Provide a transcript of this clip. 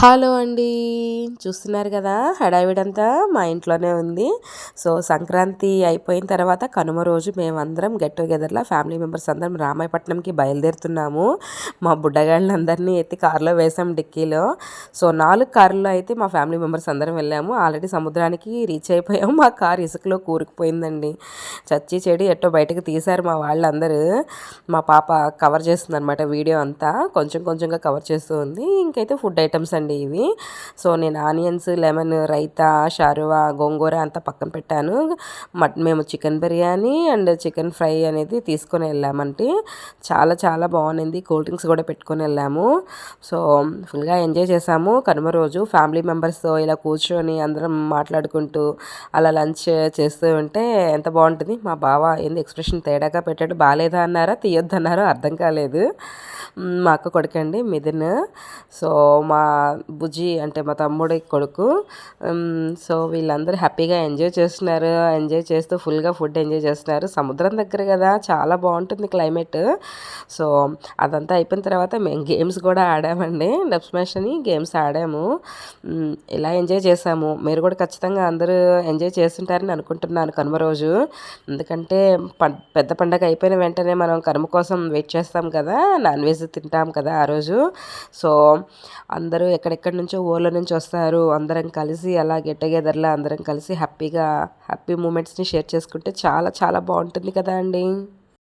Hello అండి. చూస్తున్నారు కదా, హడావిడంతా మా ఇంట్లోనే ఉంది. సో సంక్రాంతి అయిపోయిన తర్వాత కనుమ రోజు మేమందరం గెట్ టుగెదర్లా ఫ్యామిలీ మెంబర్స్ అందరం రామాయపట్నంకి బయలుదేరుతున్నాము. మా బుడ్డగాళ్ళందరినీ ఎత్తి కారులో వేసాం డిక్కీలో. సో 4 కార్లలో అయితే మా ఫ్యామిలీ మెంబర్స్ అందరం వెళ్ళాము. ఆల్రెడీ సముద్రానికి రీచ్ అయిపోయాము. మా కారు ఇసుకలో కూరుకుపోయిందండి. చచ్చి చెడి ఎట్టో బయటకు తీశారు మా వాళ్ళందరూ. మా పాప కవర్ చేస్తుంది అనమాట వీడియో అంతా, కొంచెం కొంచెంగా కవర్ చేస్తూ ఉంది. ఇంకైతే ఫుడ్ ఐటమ్స్ అండి ఇవి. సో నేను ఆనియన్స్, లెమన్ రైతా, షారువా, గోంగూర అంతా పక్కన పెట్టాను. మేము chicken biryani and chicken fry అనేది తీసుకొని వెళ్ళామంటే చాలా చాలా బాగుంది. కూల్ డ్రింక్స్ కూడా పెట్టుకొని వెళ్ళాము. సో ఫుల్గా ఎంజాయ్ చేసాము. కనుమ రోజు ఫ్యామిలీ మెంబర్స్తో ఇలా కూర్చొని అందరం మాట్లాడుకుంటూ అలా లంచ్ చేస్తూ ఉంటే ఎంత బాగుంటుంది. మా బావ ఏంది ఎక్స్ప్రెషన్ తేడాగా పెట్టాడు, బాగాలేదా అన్నారా తీయొద్దన్నారో అర్థం కాలేదు. మా అక్క కొడుకండి మిథున్. సో మా బుజ్జి అంటే మా తమ్ముడి కొడుకు. సో వీళ్ళందరూ హ్యాపీగా ఎంజాయ్ చేస్తున్నారు. ఎంజాయ్ చేస్తూ ఫుల్గా ఫుడ్ ఎంజాయ్ చేస్తున్నారు. సముద్రం దగ్గర కదా, చాలా బాగుంటుంది క్లైమేట్. సో అదంతా అయిపోయిన తర్వాత మేము గేమ్స్ కూడా ఆడామండి. డబ్ స్మాష్ అని గేమ్స్ ఆడాము. ఇలా ఎంజాయ్ చేసాము. మీరు కూడా ఖచ్చితంగా అందరూ ఎంజాయ్ చేస్తుంటారని అనుకుంటున్నాను కనుమ రోజు. ఎందుకంటే పెద్ద పండగ అయిపోయిన వెంటనే మనం కనుమ కోసం వెయిట్ చేస్తాం కదా, నాన్ వెజ్ తింటాం కదా ఆ రోజు. సో అందరూ ఎక్కడెక్కడి నుంచో ఊర్ల నుంచి వస్తారు. అందరం కలిసి అలా గెట్ టుగెదర్లా అందరం కలిసి హ్యాపీ మూమెంట్స్ని షేర్ చేసుకుంటే చాలా చాలా బాగుంటుంది కదా అండి.